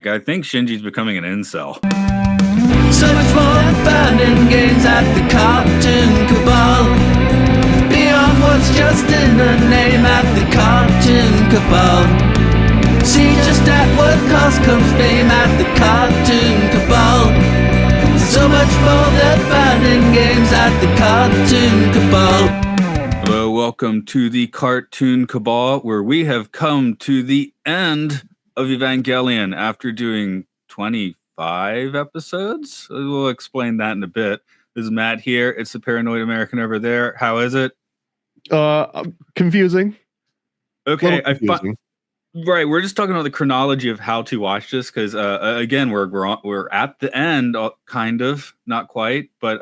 I think Shinji's becoming an incel. So much more than fun and games at the Cartoon Cabal. Beyond what's just in the name at the Cartoon Cabal. See just at what cost comes fame at the Cartoon Cabal. So much more than fun and games at the Cartoon Cabal. Hello, welcome to the Cartoon Cabal, where we have come to the end of Evangelion after doing 25 episodes. We'll explain that in a bit. This is Matt here. It's the Paranoid American over there. How is it? Confusing. Okay, right. We're just talking about the chronology of how to watch this because again, we're at the end, kind of, not quite, but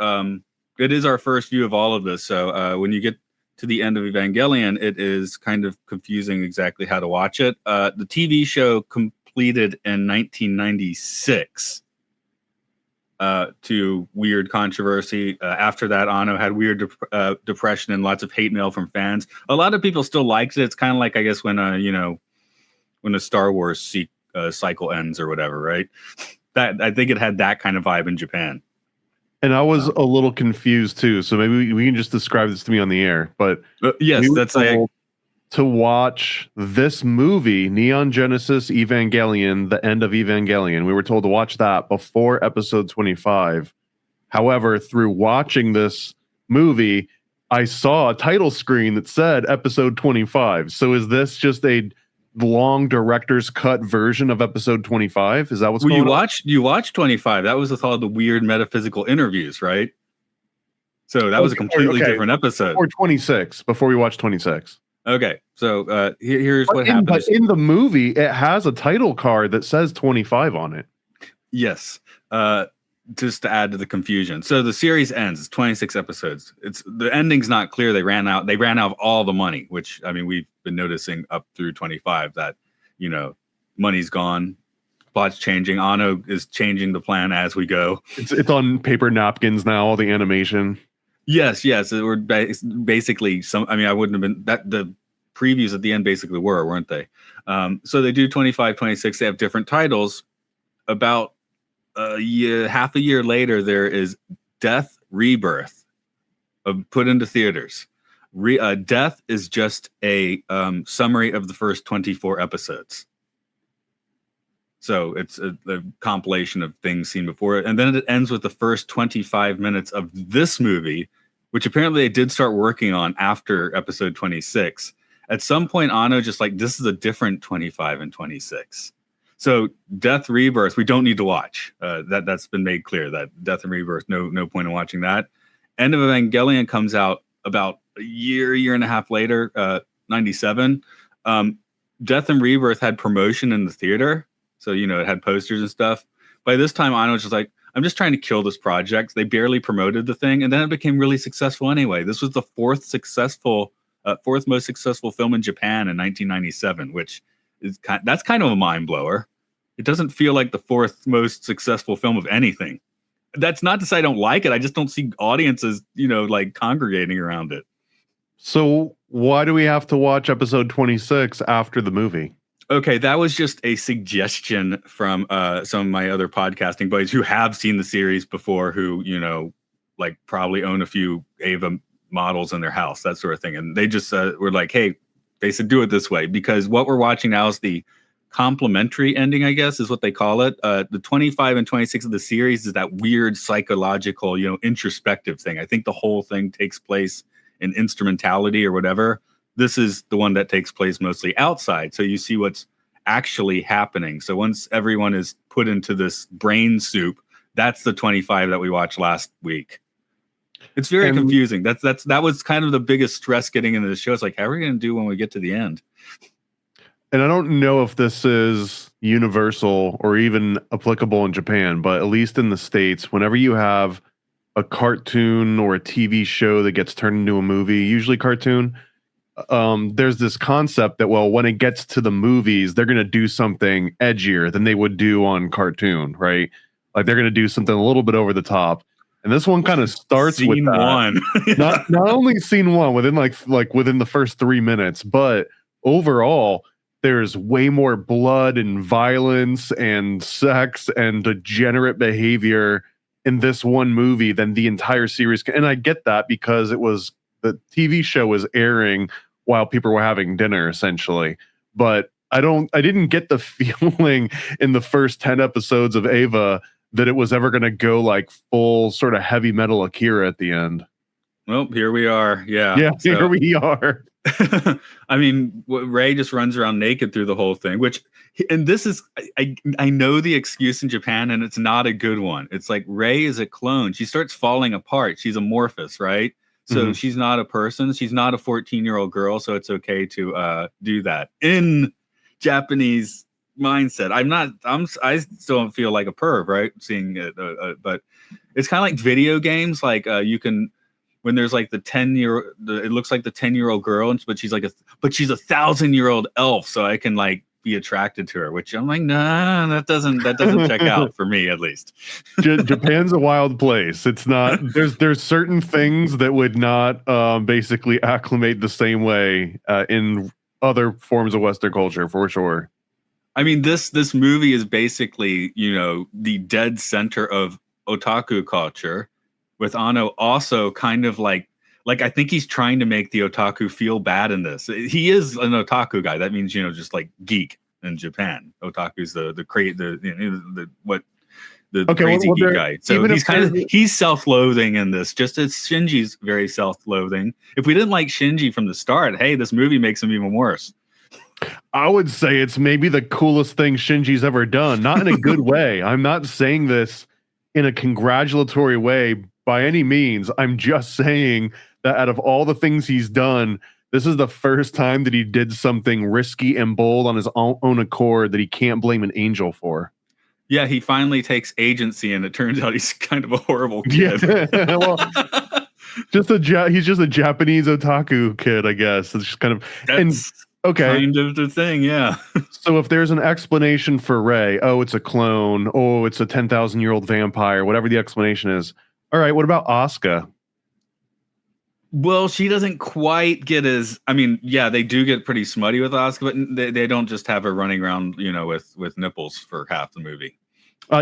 it is our first view of all of this. So when you get to the end of Evangelion, it is kind of confusing exactly how to watch it. The TV show completed in 1996 to weird controversy. After that, Anno had weird depression and lots of hate mail from fans. A lot of people still liked it. It's kind of like, I guess, when when the Star Wars cycle ends or whatever, right? That I think it had that kind of vibe in Japan. And I was a little confused too, so maybe we can just describe this to me on the air. But yes, that's to watch this movie, Neon Genesis Evangelion, the End of Evangelion. We were told to watch that before episode 25. However, through watching this movie, I saw a title screen that said episode 25. So is this just a long director's cut version of episode 25? Is that what's going on? You watched 25. That was with all the weird metaphysical interviews, right? So that was a completely different episode. Or 26, before we watched 26. Okay, so here's what happened. But in the movie, it has a title card that says 25 on it. Yes, just to add to the confusion. So the series ends. It's 26 episodes. The ending's not clear. They ran out of all the money, which, I mean, we've been noticing up through 25 that, money's gone. Plot's changing. Anno is changing the plan as we go. It's on paper napkins now, all the animation. Yes. We're basically I wouldn't have been that. The previews at the end basically weren't they? So they do 25, 26. They have different titles. About half a year later, there is Death Rebirth, put into theaters. Death is just a summary of the first 24 episodes. So it's a compilation of things seen before. And then it ends with the first 25 minutes of this movie, which apparently they did start working on after episode 26. At some point, Anno just this is a different 25 and 26. So Death Rebirth, we don't need to watch. That's been made clear that Death and Rebirth, no point in watching that. End of Evangelion comes out about a year and a half later, 97. Death and Rebirth had promotion in the theater. So, it had posters and stuff. By this time, Anno was just like, I'm just trying to kill this project. They barely promoted the thing. And then it became really successful anyway. This was the fourth most successful film in Japan in 1997, which that's kind of a mind blower. It doesn't feel like the fourth most successful film of anything. That's not to say I don't like it. I just don't see audiences, congregating around it. So why do we have to watch episode 26 after the movie? Okay, that was just a suggestion from some of my other podcasting buddies who have seen the series before, who, probably own a few Ava models in their house, that sort of thing. And they just were like, hey, they said do it this way, because what we're watching now is the complementary ending, I guess, is what they call it. The 25 and 26 of the series is that weird psychological, introspective thing. I think the whole thing takes place in instrumentality or whatever. This is the one that takes place mostly outside. So you see what's actually happening. So once everyone is put into this brain soup, that's the 25 that we watched last week. It's very confusing. That was kind of the biggest stress getting into the show. It's like, how are we going to do when we get to the end? And I don't know if this is universal or even applicable in Japan, but at least in the States, whenever you have a cartoon or a TV show that gets turned into a movie, usually cartoon, there's this concept that, well, when it gets to the movies, they're going to do something edgier than they would do on cartoon, right? Like they're going to do something a little bit over the top. And this one kind of starts with that. One. not only scene one within like within the first 3 minutes, but overall, there's way more blood and violence and sex and degenerate behavior in this one movie than the entire series. And I get that because the TV show was airing while people were having dinner, essentially. But I didn't get the feeling in the first 10 episodes of Eva that it was ever going to go like full sort of heavy metal Akira at the end. Well, here we are. Yeah. Yeah, here we are. I mean, Ray just runs around naked through the whole thing, and this is, I know the excuse in Japan, and it's not a good one. It's like Ray is a clone. She starts falling apart. She's amorphous, right? So she's not a person. She's not a 14-year-old girl. So it's okay to do that in Japanese mindset. I still don't feel like a perv, right? Seeing it, but it's kind of like video games. Like you can, when there's like the 10-year, it looks like the 10-year-old girl, but she's like but she's 1,000-year-old elf, so I can like be attracted to her. Which I'm like, nah, that doesn't check out for me, at least. Japan's a wild place. It's not. There's certain things that would not basically acclimate the same way in other forms of Western culture, for sure. I mean, this movie is basically, the dead center of otaku culture, with Anno also kind of like I think he's trying to make the otaku feel bad in this. He is an otaku guy. That means, just like geek in Japan. Otaku's the crazy geek guy. So he's self-loathing in this, just as Shinji's very self-loathing. If we didn't like Shinji from the start, hey, this movie makes him even worse. I would say it's maybe the coolest thing Shinji's ever done. Not in a good way. I'm not saying this in a congratulatory way by any means. I'm just saying that out of all the things he's done, this is the first time that he did something risky and bold on his own accord that he can't blame an angel for. Yeah, he finally takes agency, and it turns out he's kind of a horrible kid. Yeah. Well, he's just a Japanese otaku kid, I guess. It's just kind of okay, kind of the thing, yeah. So if there's an explanation for Rey, it's a clone, it's a 10,000-year-old vampire, whatever the explanation is. All right, what about Asuka? Well, she doesn't quite get they do get pretty smutty with Asuka, but they don't just have her running around, with nipples for half the movie.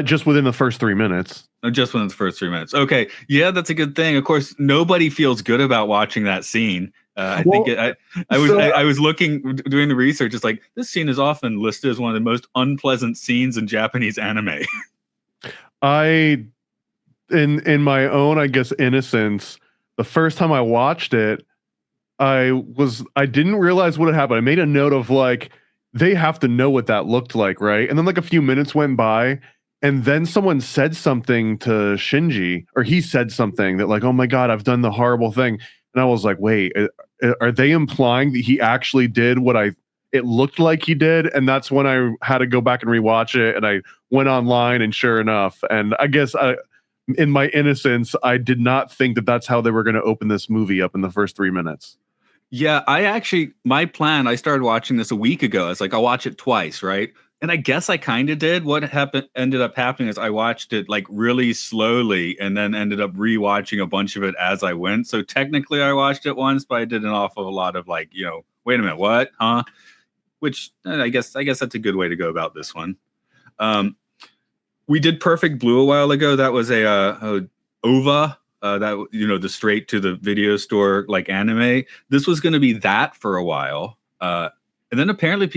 Just within the first 3 minutes. Just within the first 3 minutes. Okay, yeah, that's a good thing. Of course, nobody feels good about watching that scene. I was looking, doing the research. It's like, this scene is often listed as one of the most unpleasant scenes in Japanese anime. In my own, I guess, innocence, the first time I watched it, I didn't realize what had happened. I made a note of like, they have to know what that looked like, right? And then like a few minutes went by, and then someone said something to Shinji, or he said something that like, oh my God, I've done the horrible thing. And I was like, wait, are they implying that he actually did what it looked like he did? And that's when I had to go back and rewatch it. And I went online, and sure enough, and I guess in my innocence, I did not think that that's how they were going to open this movie up in the first 3 minutes. Yeah, my plan, I started watching this a week ago. It's like, I'll watch it twice, right? And I guess I kind of did. What ended up happening is I watched it like really slowly, and then ended up rewatching a bunch of it as I went. So technically I watched it once, but I did an awful lot of like, wait a minute, what? Huh? Which I guess that's a good way to go about this one. We did Perfect Blue a while ago. That was a OVA, that the straight to the video store like anime. This was going to be that for a while, and then apparently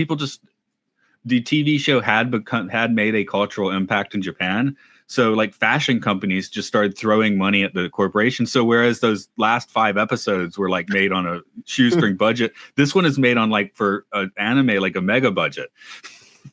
the TV show had made a cultural impact in Japan. So like fashion companies just started throwing money at the corporation. So whereas those last 5 episodes were like made on a shoestring budget, this one is made on like for an anime like a mega budget.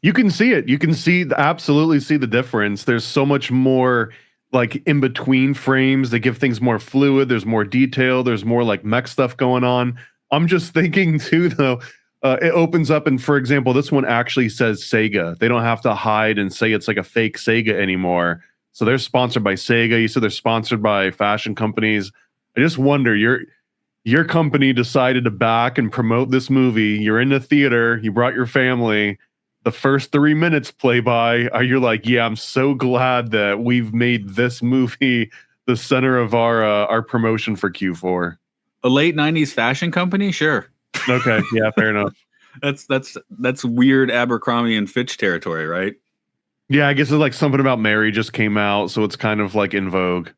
You can see it. You can absolutely see the difference. There's so much more like in between frames that give things more fluid. There's more detail. There's more like mech stuff going on. I'm just thinking too, though, it opens up, and for example, this one actually says Sega. They don't have to hide and say it's like a fake Sega anymore. So they're sponsored by Sega. You said they're sponsored by fashion companies. I just wonder, your company decided to back and promote this movie. You're in the theater. You brought your family. The first 3 minutes play by. You're like, yeah, I'm so glad that we've made this movie the center of our promotion for Q4. A late 90s fashion company? Sure. Okay, yeah, fair enough. That's weird Abercrombie and Fitch territory, right? Yeah, I guess it's like something about Mary just came out, so it's kind of like in vogue.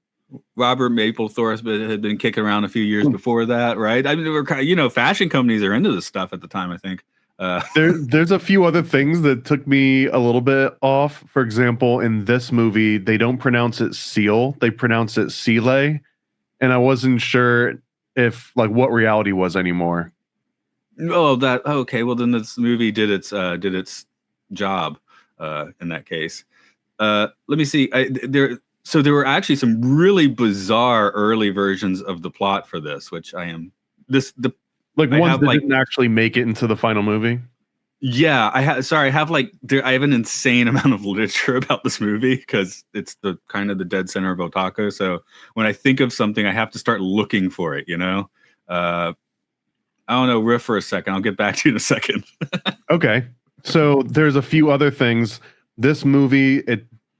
Robert Mapplethorpe had been kicking around a few years before that, right? I mean, fashion companies are into this stuff at the time, I think. There's a few other things that took me a little bit off. For example, in this movie, they don't pronounce it seal, they pronounce it Sile, and I wasn't sure if like what reality was anymore. Oh, okay. Well, then this movie did its job in that case. Let me see. There were actually some really bizarre early versions of the plot for this, which ones that didn't actually make it into the final movie. Yeah, I have an insane amount of literature about this movie because it's the kind of the dead center of otaku. So when I think of something, I have to start looking for it. I don't know, riff for a second. I'll get back to you in a second. Okay. So there's a few other things. This movie,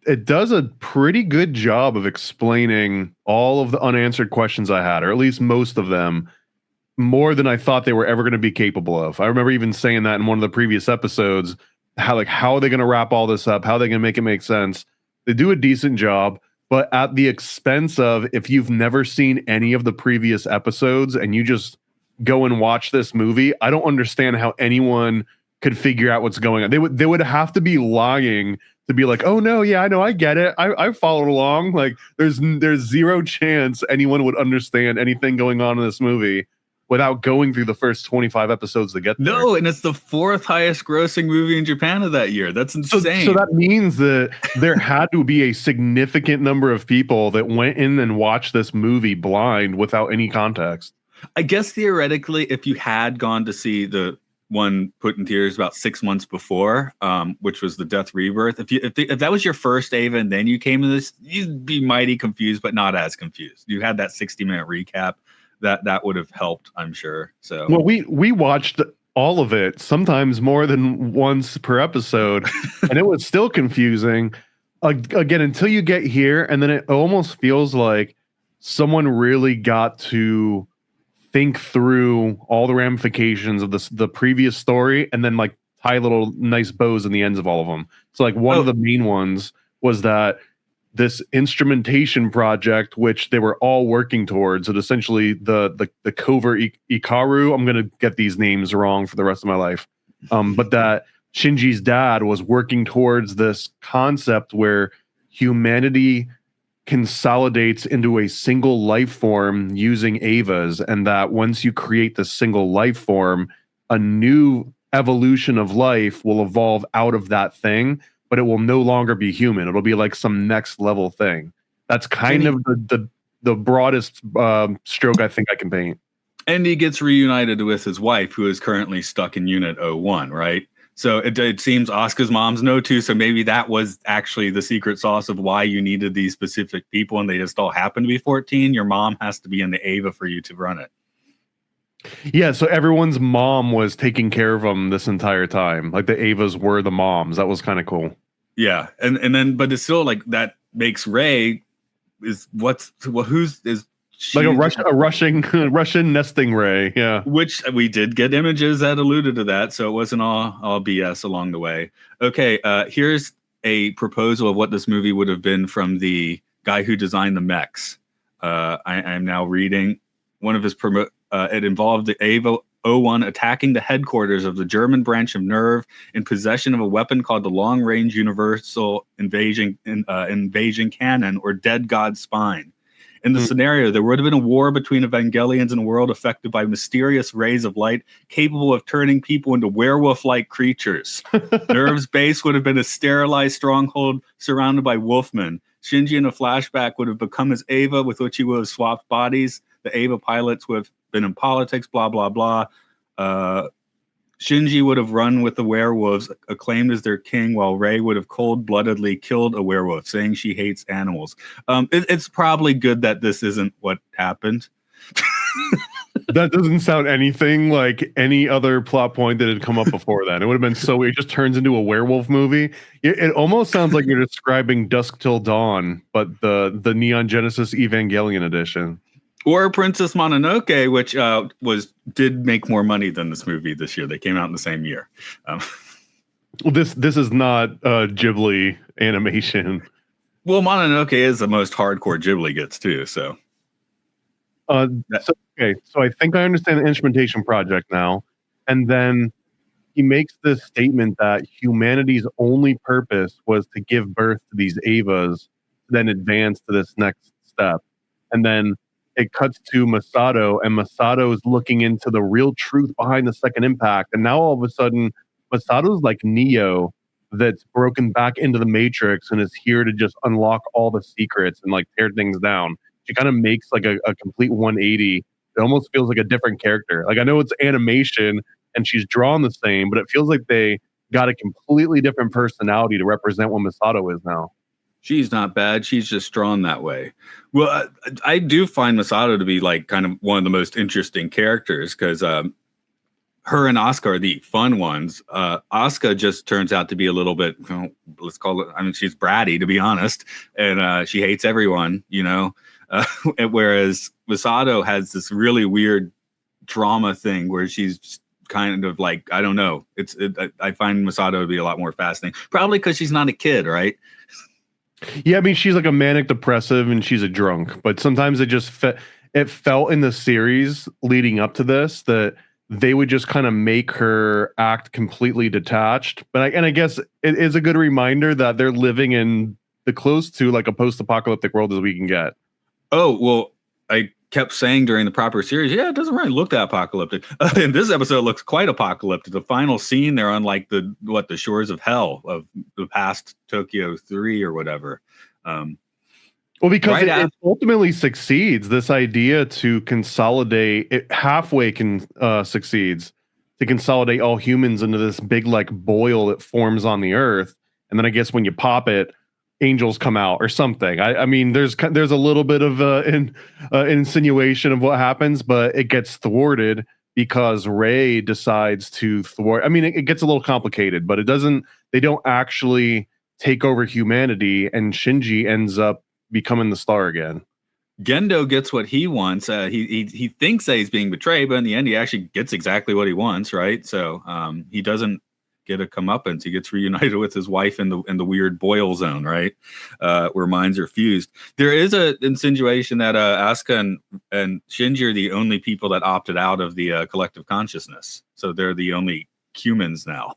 it does a pretty good job of explaining all of the unanswered questions I had, or at least most of them, more than I thought they were ever going to be capable of. I remember even saying that in one of the previous episodes, how are they going to wrap all this up? How are they going to make it make sense? They do a decent job, but at the expense of, if you've never seen any of the previous episodes and you just go and watch this movie, I don't understand how anyone could figure out what's going on. They would have to be lying to be like, oh no, yeah, I know, I get it. I followed along. Like there's zero chance anyone would understand anything going on in this movie without going through the first 25 episodes to get there. No, and it's the 4th highest grossing movie in Japan of that year. That's insane. So that means that there had to be a significant number of people that went in and watched this movie blind without any context. I guess theoretically, if you had gone to see the one put in theaters about 6 months before, which was the Death Rebirth, if that was your first Eva and then you came to this, you'd be mighty confused, but not as confused. You had that 60-minute recap that would have helped, I'm sure. So well, we watched all of it, sometimes more than once per episode, and it was still confusing. Again, until you get here, and then it almost feels like someone really got to think through all the ramifications of the previous story and then like tie little nice bows in the ends of all of them. So like one of the main ones was that this instrumentation project, which they were all working towards, and essentially the covert Ikaru, I'm going to get these names wrong for the rest of my life, but that Shinji's dad was working towards this concept where humanity consolidates into a single life form using Evas, and that once you create this single life form, a new evolution of life will evolve out of that thing, but it will no longer be human. It'll be like some next level thing. That's kind of the broadest stroke I think I can paint. And he gets reunited with his wife, who is currently stuck in Unit 01, right? So it seems Asuka's mom's no too. So maybe that was actually the secret sauce of why you needed these specific people, and they just all happen to be 14. Your mom has to be in the Eva for you to run it. Yeah, so everyone's mom was taking care of them this entire time. Like the Evas were the moms. That was kind of cool. Yeah, and then but it's still like that makes Rei is like a Russian nesting Rei, yeah. Which we did get images that alluded to that, so it wasn't all BS along the way. Okay, here's a proposal of what this movie would have been from the guy who designed the mechs. I'm now reading one of his it involved the Eva 01 attacking the headquarters of the German branch of Nerve in possession of a weapon called the Long Range Universal Invasion Cannon, or Dead God's Spine. In the scenario, there would have been a war between Evangelions in a world affected by mysterious rays of light capable of turning people into werewolf-like creatures. Nerve's base would have been a sterilized stronghold surrounded by wolfmen. Shinji in a flashback would have become his Eva, with which he would have swapped bodies. The Eva pilots would have been in politics, blah, blah, blah. Shinji would have run with the werewolves, acclaimed as their king, while Rei would have cold-bloodedly killed a werewolf, saying she hates animals. It's probably good that this isn't what happened. That doesn't sound anything like any other plot point that had come up before that. It would have been so weird. It just turns into a werewolf movie. It almost sounds like you're describing Dusk Till Dawn, but the Neon Genesis Evangelion edition. Or Princess Mononoke, which did make more money than this movie this year. They came out in the same year. Well, this is not Ghibli animation. Well, Mononoke is the most hardcore Ghibli gets too. So, so I think I understand the instrumentation project now. And then he makes this statement that humanity's only purpose was to give birth to these Evas, to then advance to this next step. And then it cuts to Masato, and Masato is looking into the real truth behind the second impact. And now all of a sudden, Masato's like Neo that's broken back into the Matrix and is here to just unlock all the secrets and like tear things down. She kind of makes like a complete 180. It almost feels like a different character. Like I know it's animation and she's drawn the same, but it feels like they got a completely different personality to represent what Masato is now. She's not bad. She's just drawn that way. Well, I do find Masato to be like kind of one of the most interesting characters because her and Asuka are the fun ones. Asuka just turns out to be a little bit, let's call it, I mean, she's bratty, to be honest, and she hates everyone, you know, whereas Masato has this really weird drama thing where she's kind of like, I don't know. I find Masato to be a lot more fascinating, probably because she's not a kid, right? Yeah, I mean, she's like a manic depressive and she's a drunk, but sometimes it just it felt in the series leading up to this that they would just kind of make her act completely detached. But I guess it is a good reminder that they're living in the close to like a post-apocalyptic world as we can get. Oh, well, I kept saying during the proper series, yeah, it doesn't really look that apocalyptic. In this episode, it looks quite apocalyptic. The final scene, they're on like the shores of hell of the past Tokyo 3 or whatever. Well, because it ultimately succeeds. This idea to consolidate it halfway succeeds to consolidate all humans into this big like boil that forms on the earth, and then I guess when you pop it, angels come out or something. I mean, there's a little bit of insinuation of what happens, but it gets thwarted because Rei decides to thwart. I mean, it gets a little complicated, but it doesn't. They don't actually take over humanity, and Shinji ends up becoming the star again. Gendo gets what he wants. He thinks that he's being betrayed, but in the end, he actually gets exactly what he wants, right? So he doesn't get a comeuppance. He gets reunited with his wife in the weird boil zone, right? Where minds are fused. There is an insinuation that Asuka and Shinji are the only people that opted out of the collective consciousness. So they're the only humans now.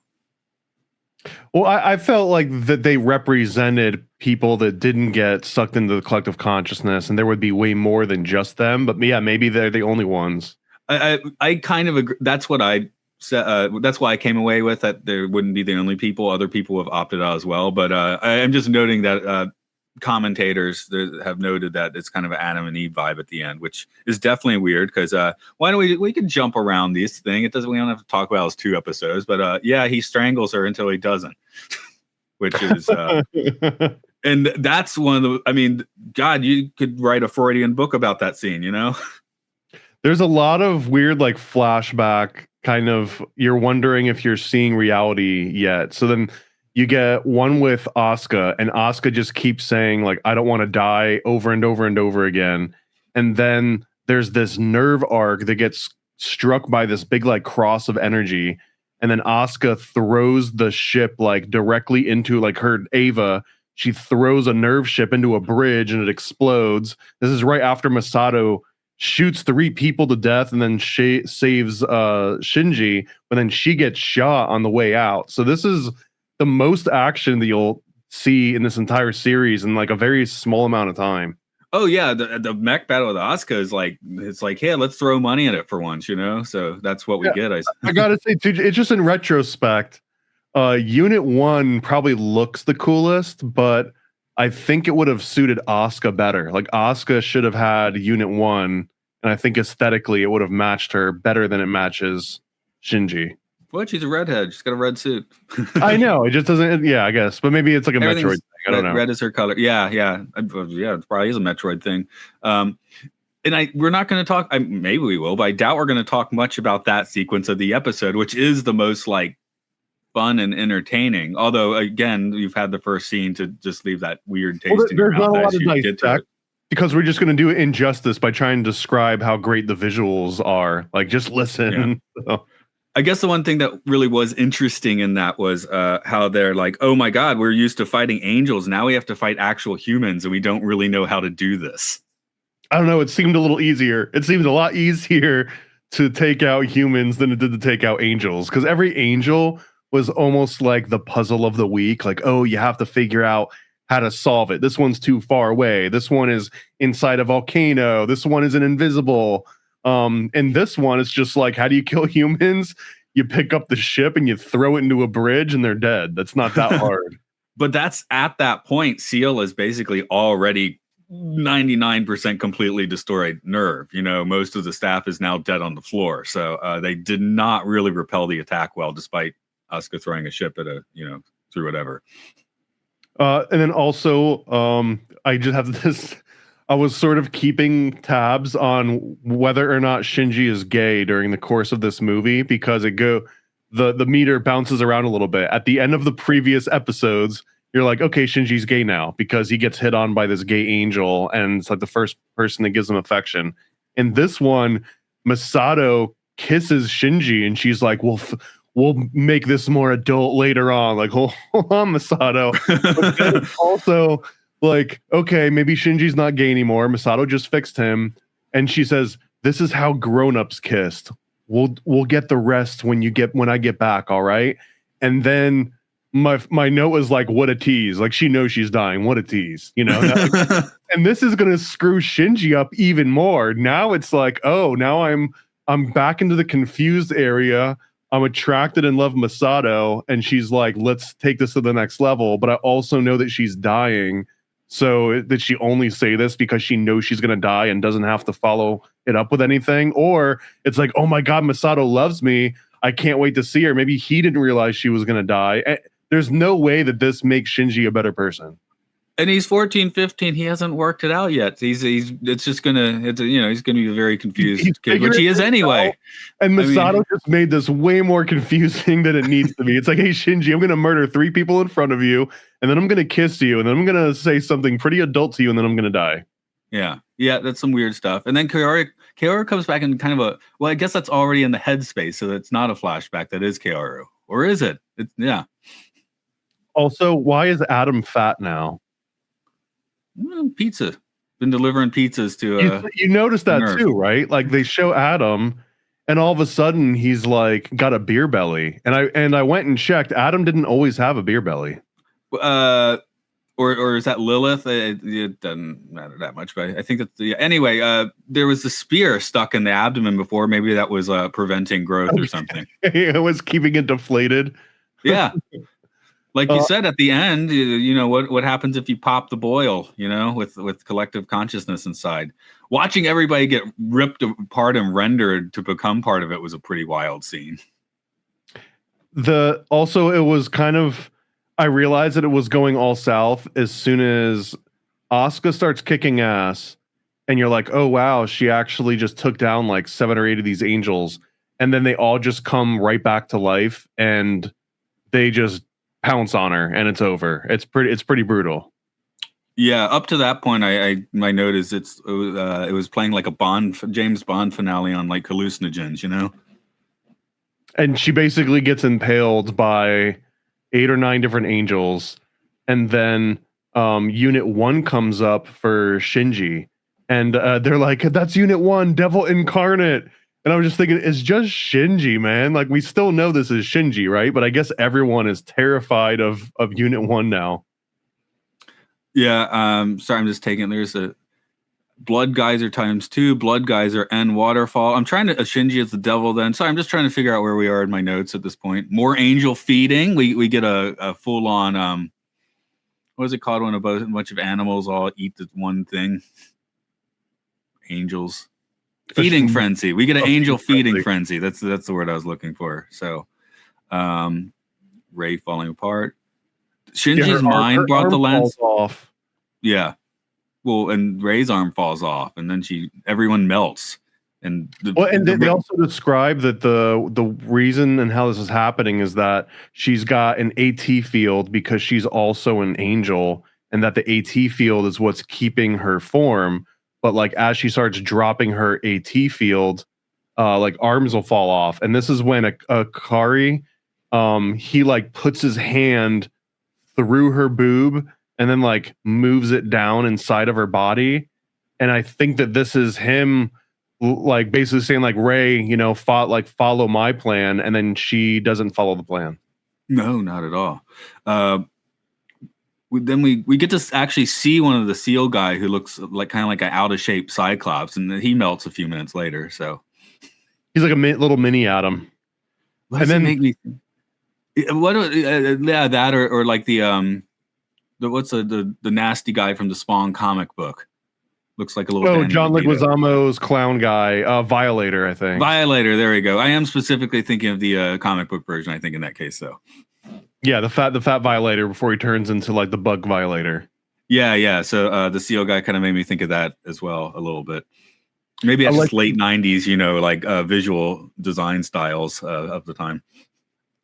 Well, I felt like that they represented people that didn't get sucked into the collective consciousness, and there would be way more than just them. But yeah, maybe they're the only ones. I kind of agree. That's what I said. That's why I came away with that there wouldn't be the only people. Other people have opted out as well. But I'm just noting that commentators have noted that it's kind of an Adam and Eve vibe at the end, which is definitely weird because why don't we can jump around this thing. We don't have to talk about those 2 episodes, but yeah, he strangles her until he doesn't, which is and that's one of the, I mean, God, you could write a Freudian book about that scene, you know? There's a lot of weird like flashback kind of, you're wondering if you're seeing reality yet. So then you get one with Asuka, and Asuka just keeps saying, like, I don't want to die over and over and over again. And then there's this nerve arc that gets struck by this big, like, cross of energy. And then Asuka throws the ship, like, directly into, like, her Eva. She throws a nerve ship into a bridge, and it explodes. This is right after Masato shoots 3 people to death and then saves Shinji, but then she gets shot on the way out. So this is the most action that you'll see in this entire series in like a very small amount of time. Oh yeah, the mech battle with Asuka is like, it's like, hey, let's throw money at it for once, you know. So that's what we get. I gotta say, too, it's just in retrospect, Unit 1 probably looks the coolest, but I think it would have suited Asuka better. Like Asuka should have had Unit 1, and I think aesthetically it would have matched her better than it matches Shinji. What? She's a redhead. She's got a red suit. I know. It just doesn't. Yeah, I guess. But maybe it's like a Metroid thing. I don't know. Red is her color. Yeah. It probably is a Metroid thing. And we're not going to talk. Maybe we will, but I doubt we're going to talk much about that sequence of the episode, which is the most like fun and entertaining. Although, again, you've had the first scene to just leave that weird taste in your mouth. There's not a lot of dissect. Because we're just going to do it injustice by trying to describe how great the visuals are. Like, just listen. Yeah. I guess the one thing that really was interesting in that was how they're like, oh my God, we're used to fighting angels. Now we have to fight actual humans and we don't really know how to do this. I don't know. It seemed a little easier. It seemed a lot easier to take out humans than it did to take out angels. Because every angel was almost like the puzzle of the week. Like, oh, you have to figure out how to solve it. This one's too far away. This one is inside a volcano. This one is an invisible. And this one is just like, how do you kill humans? You pick up the ship and you throw it into a bridge and they're dead. That's not that hard. But that's at that point, Seal is basically already 99% completely destroyed nerve. You know, most of the staff is now dead on the floor. So they did not really repel the attack well, despite Asuka throwing a ship at through whatever. And then also, I just have this. I was sort of keeping tabs on whether or not Shinji is gay during the course of this movie because the meter bounces around a little bit. At the end of the previous episodes, you're like, okay, Shinji's gay now because he gets hit on by this gay angel, and it's like the first person that gives him affection. In this one, Masato kisses Shinji, and she's like, we'll make this more adult later on. Like, hold on, Masato. But then also, like, okay, maybe Shinji's not gay anymore. Masato just fixed him. And she says, this is how grown-ups kissed. We'll get the rest when I get back, all right? And then my note was like, what a tease. Like, she knows she's dying. What a tease. You know? And this is gonna screw Shinji up even more. Now it's like, oh, now I'm back into the confused area. I'm attracted and love Masato, and she's like, let's take this to the next level. But I also know that she's dying. So did she only say this because she knows she's going to die and doesn't have to follow it up with anything? Or it's like, oh my God, Masato loves me. I can't wait to see her. Maybe he didn't realize she was going to die. There's no way that this makes Shinji a better person. And he's 14, 15. He hasn't worked it out yet. He's gonna be a very confused kid, which he is anyway. And Masato just made this way more confusing than it needs to be. It's like, hey, Shinji, I'm going to murder 3 people in front of you, and then I'm going to kiss you, and then I'm going to say something pretty adult to you, and then I'm going to die. Yeah, that's some weird stuff. And then Kaoru comes back in kind of I guess that's already in the headspace, so that's not a flashback. That is Kaoru. Or is it? Yeah. Also, why is Adam fat now? Pizza. Been delivering pizzas to you noticed that too, right? Like, they show Adam and all of a sudden he's like got a beer belly. And I went and checked. Adam didn't always have a beer belly. Or is that Lilith? It doesn't matter that much, but I think that's anyway, there was the spear stuck in the abdomen before. Maybe that was preventing growth or something. It was keeping it deflated. Yeah. Like you said at the end, you know, what happens if you pop the boil, you know, with collective consciousness inside. Watching everybody get ripped apart and rendered to become part of it was a pretty wild scene. Also, it was kind of, I realized that it was going all south as soon as Asuka starts kicking ass, and you're like, oh wow, she actually just took down like 7 or 8 of these angels, and then they all just come right back to life, and they just pounce on her, and it's over. It's pretty brutal. Yeah, up to that point, my note is it was playing like a James Bond finale on like hallucinogens, you know. And she basically gets impaled by 8 or 9 different angels, and then Unit 1 comes up for Shinji, and they're like, "That's Unit 1, Devil Incarnate." And I was just thinking, it's just Shinji, man. Like, we still know this is Shinji, right? But I guess everyone is terrified of Unit 1 now. Yeah, sorry, I'm just taking, there's a Blood Geyser × Blood Geyser and Waterfall. I'm trying to, Shinji is the devil then. So I'm just trying to figure out where we are in my notes at this point. More angel feeding. We get a full-on, what is it called when a bunch of animals all eat this one thing? Angels. Feeding frenzy. We get an angel feeding frenzy. That's the word I was looking for. So, Rei falling apart. Shinji's mind brought the lens off. Yeah. Well, and Rei's arm falls off, and then everyone melts. And they also describe that the reason and how this is happening is that she's got an AT field because she's also an angel, and that the AT field is what's keeping her form. But like as she starts dropping her AT field, like arms will fall off. And this is when a Kari, he like puts his hand through her boob and then like moves it down inside of her body. And I think that this is him like basically saying like, Rey, you know, follow my plan. And then she doesn't follow the plan. No, not at all. Then we get to actually see one of the seal guy who looks like kind of like an out of shape Cyclops, and he melts a few minutes later. So he's like a little mini Atom. What does it make me think? Yeah, that or like the what's the nasty guy from the Spawn comic book? Looks like a little. John Leguizamo's clown guy, Violator, I think. Violator, there we go. I am specifically thinking of the comic book version. I think in that case, though. Yeah, the fat Violator before he turns into like the bug Violator. Yeah. So the seal guy kind of made me think of that as well a little bit. Maybe it's just late '90s, you know, like visual design styles of the time.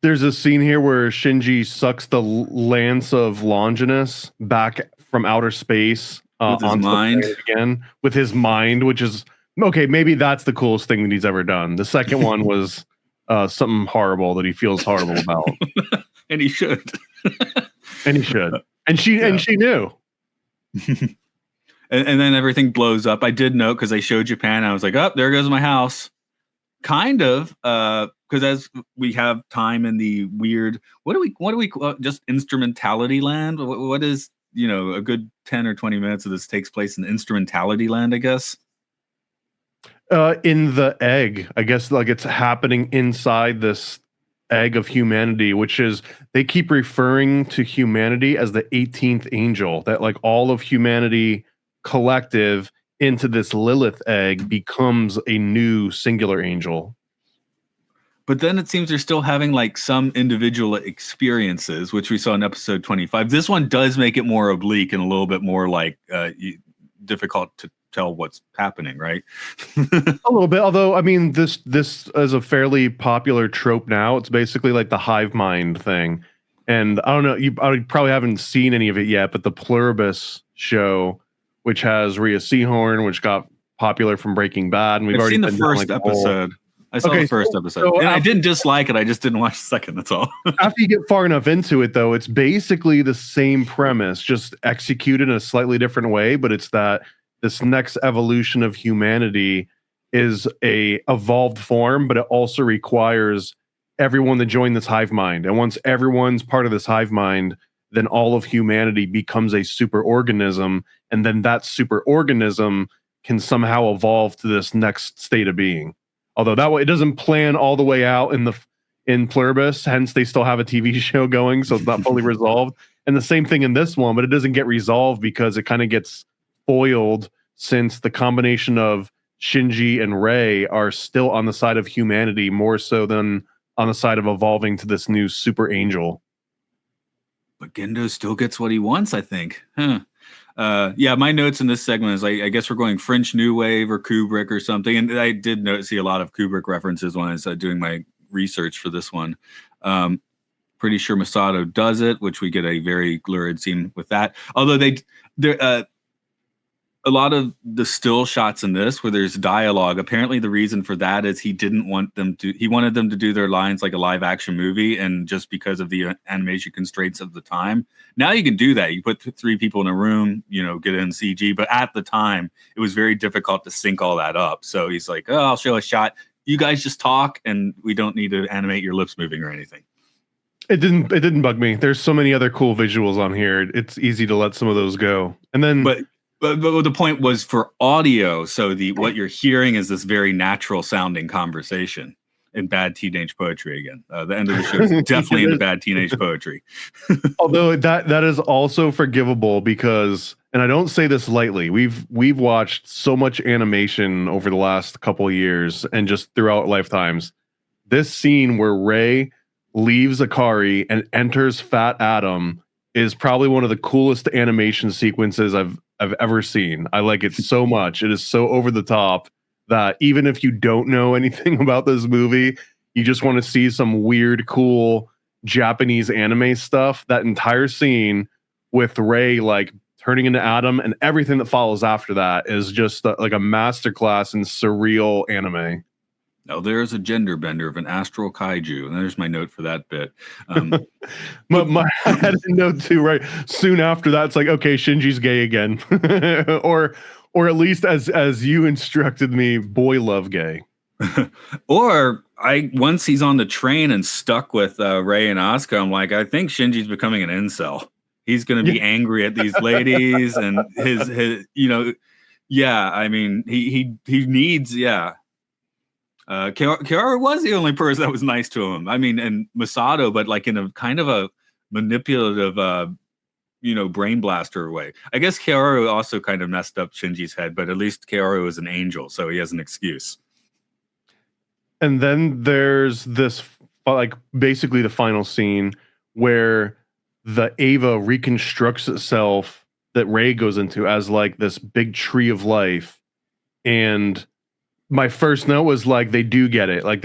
There's a scene here where Shinji sucks the lance of Longinus back from outer space with his mind again with his mind, which is okay. Maybe that's the coolest thing that he's ever done. The second one was something horrible that he feels horrible about, and he should, and she knew. And then everything blows up. I did note because I showed Japan. I was like, oh, there goes my house. Kind of, because as we have time in the weird, what do we just instrumentality land? What is, you know, a good 10 or 20 minutes of this takes place in instrumentality land, I guess. In the egg, I guess, like it's happening inside this egg of humanity, which is they keep referring to humanity as the 18th angel, that like all of humanity collective into this Lilith egg becomes a new singular angel. But then it seems they're still having like some individual experiences, which we saw in episode 25. This one does make it more oblique and a little bit more like difficult to tell what's happening, right? A little bit, although I mean this is a fairly popular trope now. It's basically like the hive mind thing. And I don't know, I probably haven't seen any of it yet, but the Pluribus show, which has Rhea Seehorn, which got popular from Breaking Bad, and I've seen the first episode. I saw the first episode, and I didn't dislike it. I just didn't watch the second. That's all. After you get far enough into it, though, it's basically the same premise, just executed in a slightly different way. But it's that this next evolution of humanity is a evolved form, but it also requires everyone to join this hive mind. And once everyone's part of this hive mind, then all of humanity becomes a superorganism, and then that superorganism can somehow evolve to this next state of being. Although that way it doesn't plan all the way out in Pluribus, hence they still have a TV show going, so it's not fully resolved. And the same thing in this one, but it doesn't get resolved because it kind of gets foiled since the combination of Shinji and Rei are still on the side of humanity more so than on the side of evolving to this new super angel. But Gendo still gets what he wants, I think. Yeah, my notes in this segment is I guess we're going French New Wave or Kubrick or something. And I did see a lot of Kubrick references when I was doing my research for this one. Pretty sure Masato does it, which we get a very lurid scene with that. Although a lot of the still shots in this where there's dialogue, apparently the reason for that is he wanted them to do their lines like a live action movie, and just because of the animation constraints of the time. Now you can do that. You put three people in a room, you know, get it in CG, but at the time it was very difficult to sync all that up. So he's like, oh, I'll show a shot. You guys just talk and we don't need to animate your lips moving or anything. It didn't bug me. There's so many other cool visuals on here. It's easy to let some of those go. And then But the point was for audio, so what you're hearing is this very natural sounding conversation in bad teenage poetry again. The end of the show is definitely into bad teenage poetry. Although that is also forgivable because, and I don't say this lightly, we've watched so much animation over the last couple of years and just throughout lifetimes. This scene where Rey leaves Akari and enters Fat Adam is probably one of the coolest animation sequences I've ever seen. I like it so much. It is so over the top that even if you don't know anything about this movie, you just want to see some weird, cool Japanese anime stuff. That entire scene with Rei like turning into Adam, and everything that follows after that is just like a masterclass in surreal anime. Now there's a gender bender of an astral kaiju, and there's my note for that bit. I had a note too, right? Soon after that, it's like, okay, Shinji's gay again, or at least as you instructed me, boy love gay. Or once he's on the train and stuck with Rei and Asuka, I'm like, I think Shinji's becoming an incel. He's going to be angry at these ladies and his I mean, he needs, Kiara was the only person that was nice to him. I mean, and Masato, but like in a kind of a manipulative, brain blaster way. I guess Kiara also kind of messed up Shinji's head, but at least Kiara is an angel, so he has an excuse. And then there's this, like, basically the final scene where the Eva reconstructs itself that Rei goes into as like this big tree of life. And my first note was like, they do get it. Like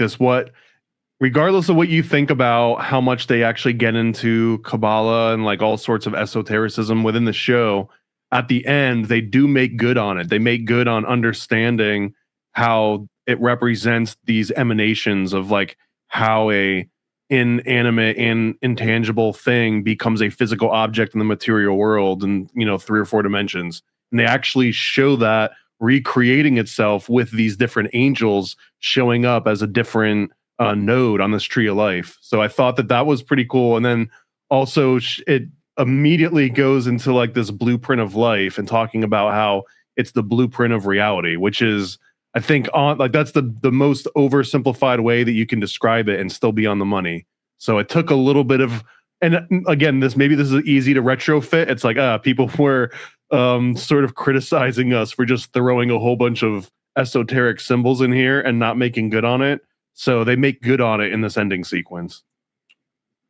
regardless of what you think about how much they actually get into Kabbalah and like all sorts of esotericism within the show, at the end, they do make good on it. They make good on understanding how it represents these emanations of like how a inanimate and intangible thing becomes a physical object in the material world and 3 or 4 dimensions. And they actually show that recreating itself with these different angels showing up as a different node on this tree of life. So I thought that was pretty cool. And then also it immediately goes into like this blueprint of life and talking about how it's the blueprint of reality, which is, I think, that's the most oversimplified way that you can describe it and still be on the money. So it took a little bit of, and again, this is easy to retrofit. It's like, people were sort of criticizing us for just throwing a whole bunch of esoteric symbols in here and not making good on it. So they make good on it in this ending sequence.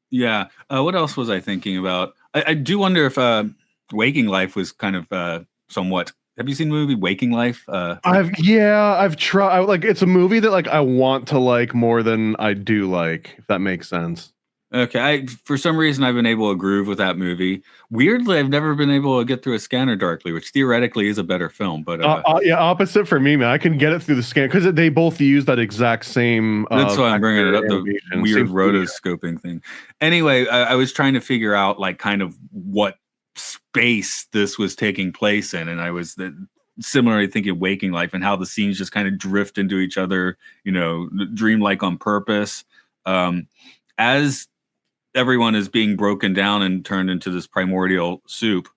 Yeah. What else was I thinking about? I do wonder if Waking Life was kind of somewhat. Have you seen the movie Waking Life? I've tried. Like, it's a movie that like I want to like more than I do like, if that makes sense. Okay, for some reason I've been able to groove with that movie. Weirdly, I've never been able to get through A Scanner Darkly, which theoretically is a better film. But opposite for me, man. I can get it through the scan because they both use that exact same. That's why I'm bringing it up, the weird rotoscoping thing. Anyway, I was trying to figure out like kind of what space this was taking place in, and I was similarly thinking Waking Life and how the scenes just kind of drift into each other, dreamlike on purpose. As everyone is being broken down and turned into this primordial soup,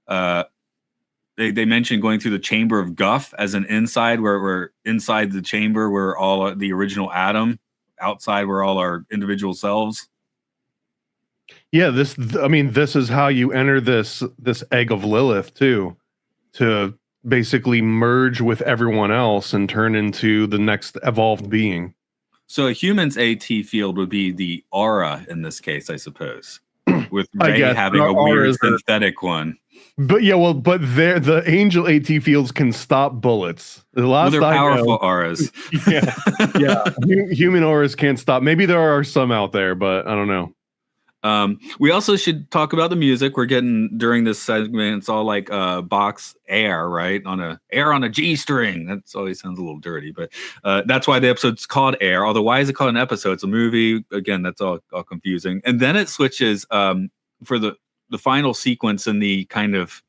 they mentioned going through the chamber of Guff as an inside, where we're inside the chamber where all the original Adam, outside where all our individual selves. Yeah, this is how you enter this egg of Lilith too, to basically merge with everyone else and turn into the next evolved being. So a human's AT field would be the aura in this case, I suppose, with Rei having a weird synthetic one. But the angel AT fields can stop bullets. They're powerful auras. Yeah. Human auras can't stop. Maybe there are some out there, but I don't know. We also should talk about the music we're getting during this segment. It's all like box air, right? Air on a G string. That always sounds a little dirty, but that's why the episode's called Air. Although, why is it called an episode? It's a movie. Again, that's all confusing. And then it switches for the final sequence in the kind of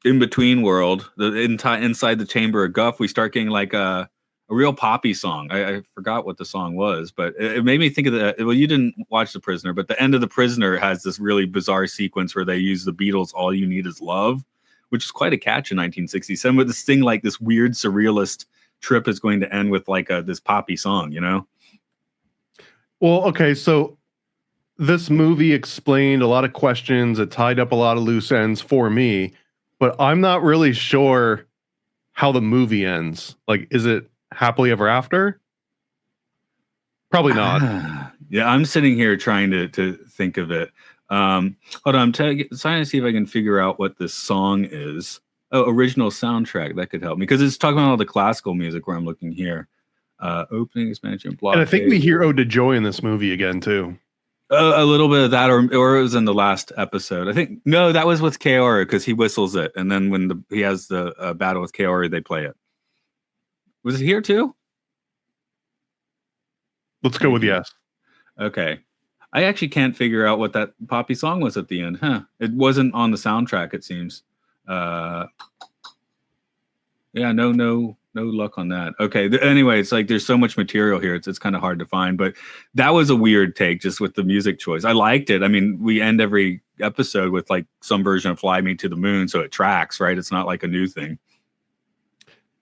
in between world, inside the chamber of Guff. We start getting like a real poppy song. I forgot what the song was, but it made me think of well, you didn't watch The Prisoner, but the end of The Prisoner has this really bizarre sequence where they use the Beatles' All You Need Is Love, which is quite a catch in 1967. But this thing, like this weird surrealist trip, is going to end with like this poppy song, Well, okay, so this movie explained a lot of questions. It tied up a lot of loose ends for me, but I'm not really sure how the movie ends. Like, is it happily ever after? Probably not. Yeah, I'm sitting here trying to think of it. Hold on, I'm trying to see if I can figure out what this song is. Oh, original soundtrack. That could help me because it's talking about all the classical music where I'm looking here. Opening, expansion, block. And I think we hear Ode to Joy in this movie again too. A little bit of that, or it was in the last episode. I think no, that was with Kaori because he whistles it, and then when he has the battle with Kaori, they play it. Was it here too? Let's go with yes. Okay. I actually can't figure out what that Poppy song was at the end. Huh. It wasn't on the soundtrack, it seems. Yeah, no luck on that. Okay. Anyway, it's like there's so much material here. It's kind of hard to find, but that was a weird take just with the music choice. I liked it. I mean, we end every episode with like some version of Fly Me to the Moon, so it tracks, right? It's not like a new thing.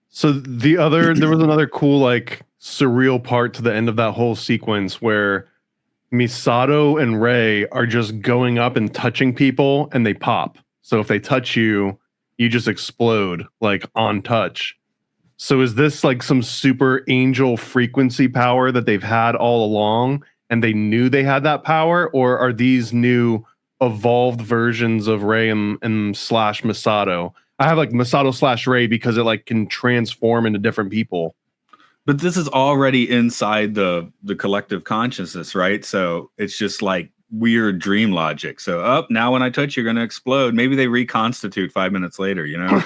So there was another cool, like, surreal part to the end of that whole sequence where Misato and Rei are just going up and touching people and they pop. So if they touch you, you just explode, like, on touch. So is this like some super angel frequency power that they've had all along and they knew they had that power? Or are these new evolved versions of Rei and slash Misato? I have like Misato slash Rei because it like can transform into different people. But this is already inside the collective consciousness, right? So it's just like weird dream logic. So now when I touch you're going to explode. Maybe they reconstitute 5 minutes later, you know?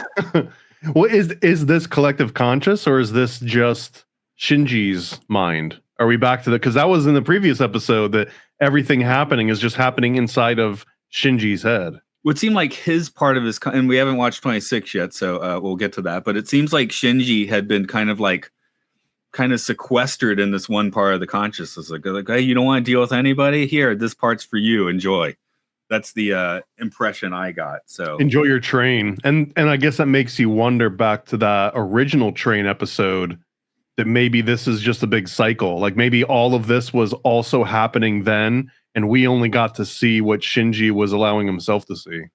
Well, is this collective conscious or is this just Shinji's mind? Are we back to because that was in the previous episode that everything happening is just happening inside of Shinji's head. Would seem like his part of his, and we haven't watched 26 yet, so we'll get to that. But it seems like Shinji had been kind of sequestered in this one part of the consciousness. Like, hey, you don't want to deal with anybody? Here, this part's for you. Enjoy. That's the impression I got. So enjoy your train, and I guess that makes you wonder back to that original train episode that maybe this is just a big cycle. Like maybe all of this was also happening then. And we only got to see what Shinji was allowing himself to see.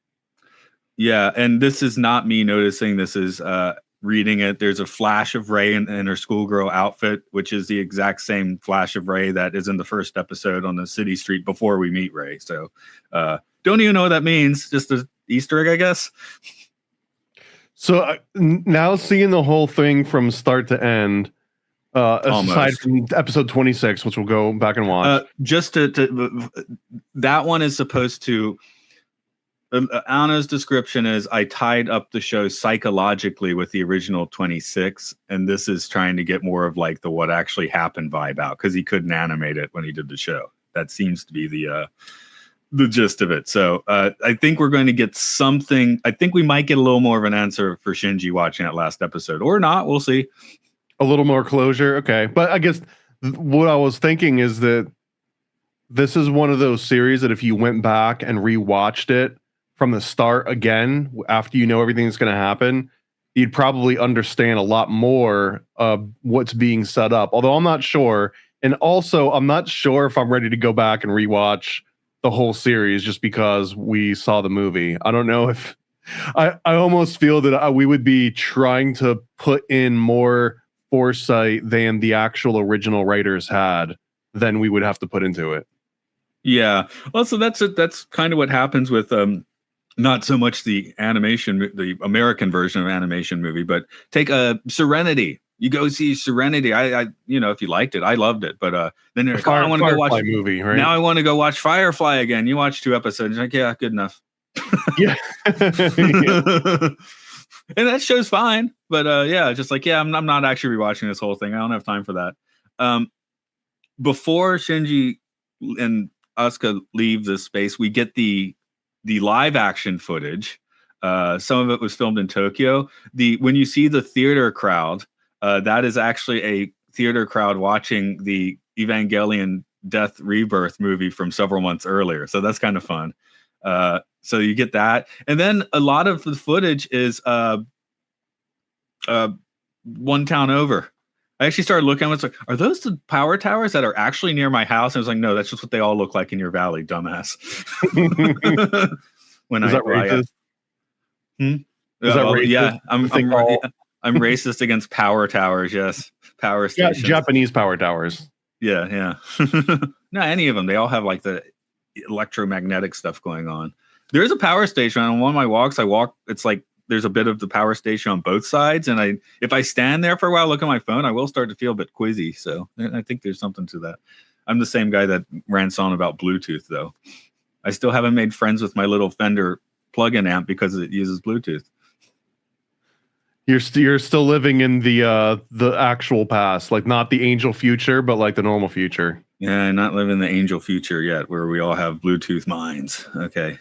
Yeah, and this is not me noticing. This is reading it. There's a flash of Rei in her schoolgirl outfit, which is the exact same flash of Rei that is in the first episode on the city street before we meet Rei. So don't even know what that means. Just an Easter egg, I guess. So now seeing the whole thing from start to end, aside from episode 26, which we'll go back and watch. Just to that one is supposed to. Anna's description is I tied up the show psychologically with the original 26, and this is trying to get more of like the what actually happened vibe out because he couldn't animate it when he did the show. That seems to be the gist of it. So I think we're going to get something. I think we might get a little more of an answer for Shinji watching that last episode, or not. We'll see. A little more closure, okay. But I guess what I was thinking is that this is one of those series that if you went back and rewatched it from the start again, after you know everything that's going to happen, you'd probably understand a lot more of what's being set up. Although I'm not sure. And also, I'm not sure if I'm ready to go back and rewatch the whole series just because we saw the movie. I don't know if... I almost feel that we would be trying to put in more foresight than the actual original writers had, then we would have to put into it. Yeah. Well, so that's kind of what happens with not so much the American version of animation movie, but take Serenity. You go see Serenity. I if you liked it, I loved it. But then you're like, I want to go watch movie. Right? Now I want to go watch Firefly again. You watch 2 episodes. You're like, yeah, good enough. Yeah. And that show's fine, but just like I'm not actually rewatching this whole thing. I don't have time for that. Before Shinji and Asuka leave this space, we get the live action footage. Some of it was filmed in Tokyo. When you see the theater crowd, that is actually a theater crowd watching the Evangelion Death Rebirth movie from several months earlier. So that's kind of fun. So you get that. And then a lot of the footage is one town over. I actually started looking at it. It's like, are those the power towers that are actually near my house? And I was like, no, that's just what they all look like in your valley, dumbass. Is that racist? Is that racist? Yeah, I'm racist against power towers. Yes, power stations. Japanese power towers. Yeah. No, any of them. They all have like the electromagnetic stuff going on. There is a power station on one of my walks. It's like there's a bit of the power station on both sides, and if I stand there for a while, look at my phone, I will start to feel a bit quizzy. So I think there's something to that. I'm the same guy that rants on about Bluetooth, though. I still haven't made friends with my little Fender plug-in amp because it uses Bluetooth. You're still living in the actual past, like not the angel future, but like the normal future. Yeah, not living the angel future yet, where we all have Bluetooth minds. Okay.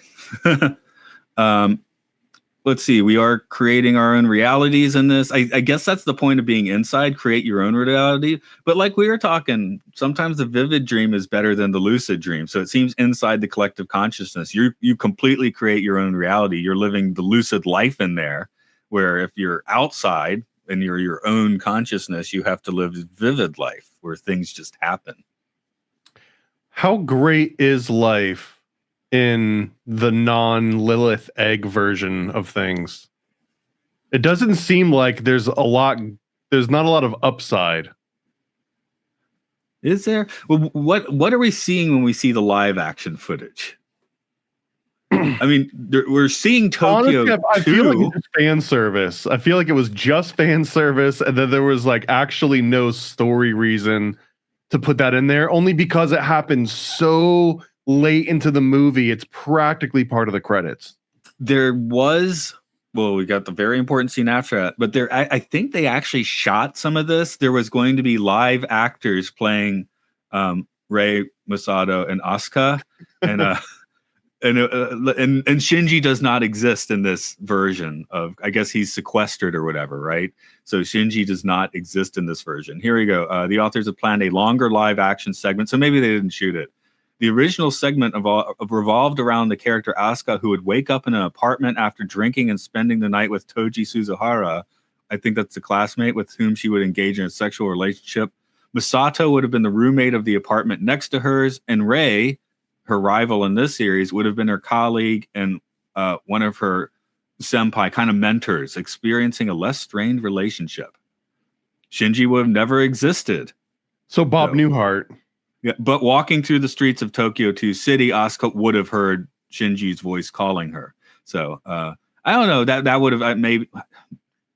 Let's see. We are creating our own realities in this. I guess that's the point of being inside. Create your own reality. But like we were talking, sometimes the vivid dream is better than the lucid dream. So it seems inside the collective consciousness, you completely create your own reality. You're living the lucid life in there. Where if you're outside and you're your own consciousness, you have to live vivid life where things just happen. How great is life in the non-Lilith egg version of things? It doesn't seem like there's not a lot of upside. Is there? Well, what are we seeing when we see the live action footage? I mean, we're seeing Tokyo. Honestly, I feel like it's just fan service. I feel like it was just fan service, and then there was like actually no story reason to put that in there, only because it happened so late into the movie. It's practically part of the credits. There was, well, we got the very important scene after that, but I think they actually shot some of this. There was going to be live actors playing Rei, Masato, and Asuka, and and Shinji does not exist in this version of, I guess he's sequestered or whatever, right? So Shinji does not exist in this version. Here we go. The authors have planned a longer live action segment, so maybe they didn't shoot it. The original segment revolved around the character Asuka, who would wake up in an apartment after drinking and spending the night with Toji Suzuhara. I think that's the classmate with whom she would engage in a sexual relationship. Masato would have been the roommate of the apartment next to hers, and Rei, her rival in this series, would have been her colleague and one of her senpai kind of mentors, experiencing a less strained relationship. Shinji would have never existed. So Bob Newhart. Yeah, but walking through the streets of Tokyo 2 City, Asuka would have heard Shinji's voice calling her. So I don't know. That would have maybe.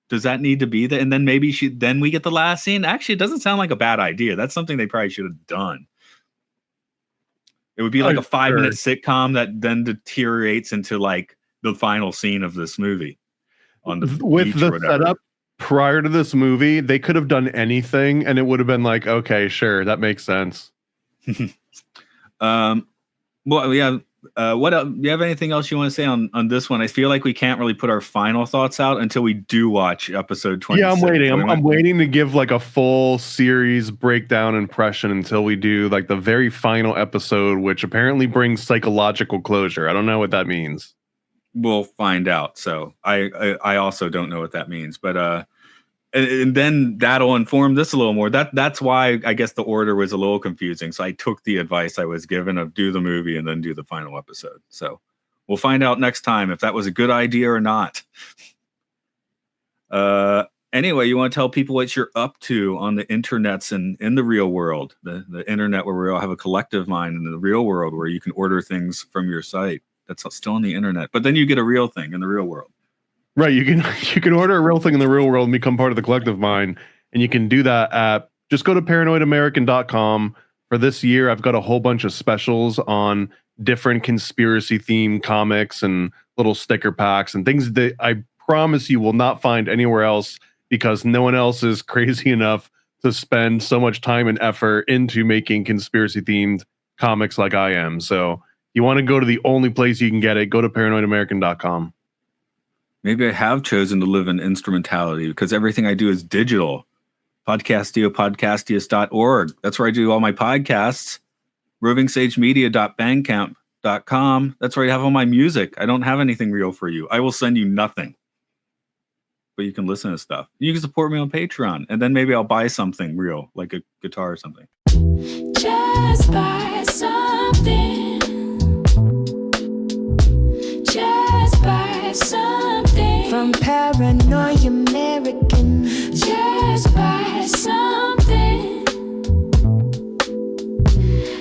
Does that need to be there? And then maybe then we get the last scene. Actually, it doesn't sound like a bad idea. That's something they probably should have done. It would be like a 5-minute sitcom that then deteriorates into like the final scene of this movie. On the with the setup prior to this movie, they could have done anything, and it would have been like, okay, sure, that makes sense. Well, yeah. What else? Do you have anything else you want to say on this one? I feel like we can't really put our final thoughts out until we do watch episode 20. Yeah, I'm waiting. I'm waiting to give like a full series breakdown impression until we do like the very final episode, which apparently brings psychological closure. I don't know what that means. We'll find out. So I also don't know what that means, but and then that'll inform this a little more. That's why I guess the order was a little confusing. So I took the advice I was given of do the movie and then do the final episode. So we'll find out next time if that was a good idea or not. Anyway, you want to tell people what you're up to on the internets and in the real world, the internet where we all have a collective mind, and in the real world where you can order things from your site. That's still on the internet, but then you get a real thing in the real world. Right, you can order a real thing in the real world and become part of the collective mind, and you can do that at just go to paranoidamerican.com. For this year, I've got a whole bunch of specials on different conspiracy themed comics and little sticker packs and things that I promise you will not find anywhere else, because no one else is crazy enough to spend so much time and effort into making conspiracy themed comics like I am. So you want to go to the only place you can get it, go to paranoidamerican.com. Maybe I have chosen to live in instrumentality because everything I do is digital. Podcastia's.org. That's where I do all my podcasts. rovingsagemedia.bandcamp.com. That's where I have all my music. I don't have anything real for you. I will send you nothing. But you can listen to stuff. You can support me on Patreon. And then maybe I'll buy something real, like a guitar or something. Just buy something. Just buy something. From Paranoid American. Just buy something.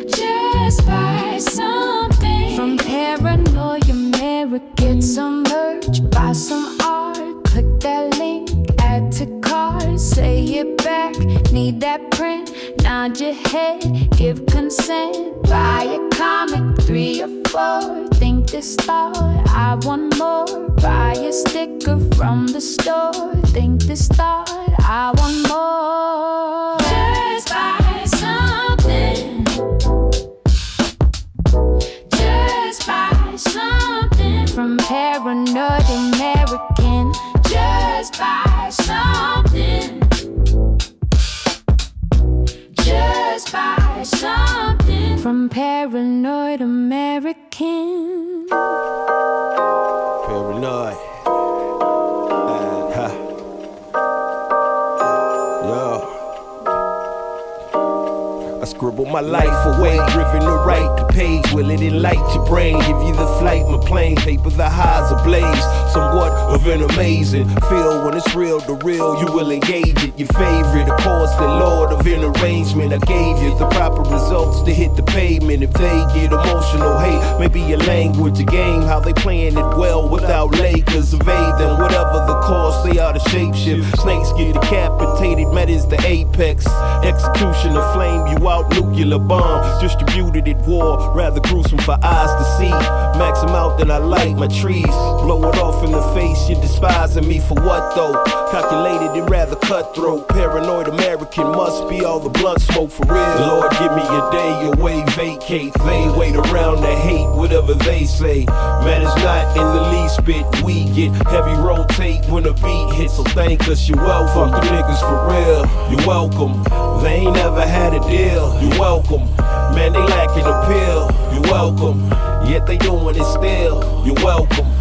Just buy something. From Paranoid American. Get some merch, buy some art. Click that link, add to cart. Say it back, need that print. nod your head, give consent. Buy a comic, 3 or 4. Think this thought, I want more. Buy a sticker from the store. Think this thought, I want more. Just buy something. Just buy something from Paranoid American. Just buy something. Just buy something from Paranoid American. Paranoid. Yo. I scribble my life away, driven to write the page. Will it enlighten your brain? Give you the flight, my plane, paper the highs ablaze. Somewhat of an amazing feel when it's real to real. You will engage it. Your favorite, of course, the Lord of an arrangement. I gave you the proper results to hit the pavement. If they get emotional, hey, maybe your language, a game, how they playing it well without Lakers. Evade them, whatever the cost, they are the shapeshift. Snakes get decapitated, met is the apex. Execution of flame you out, nuclear bomb distributed at war, rather gruesome for eyes to see. Max them out, then I light my trees. Blow it off in the face, you're despising me for what though? Calculated and rather cutthroat. Paranoid American must be all the blunt smoke for real. Lord, give me a day away, vacate. They wait around to hate whatever they say. Man, it's not in the least bit. We get heavy rotate when the beat hits, so thank us, you're welcome. Fuck the niggas for real, you're welcome. They ain't never had a deal, you're welcome. Man, they lacking appeal, you're welcome. Yet they doing it still, you're welcome.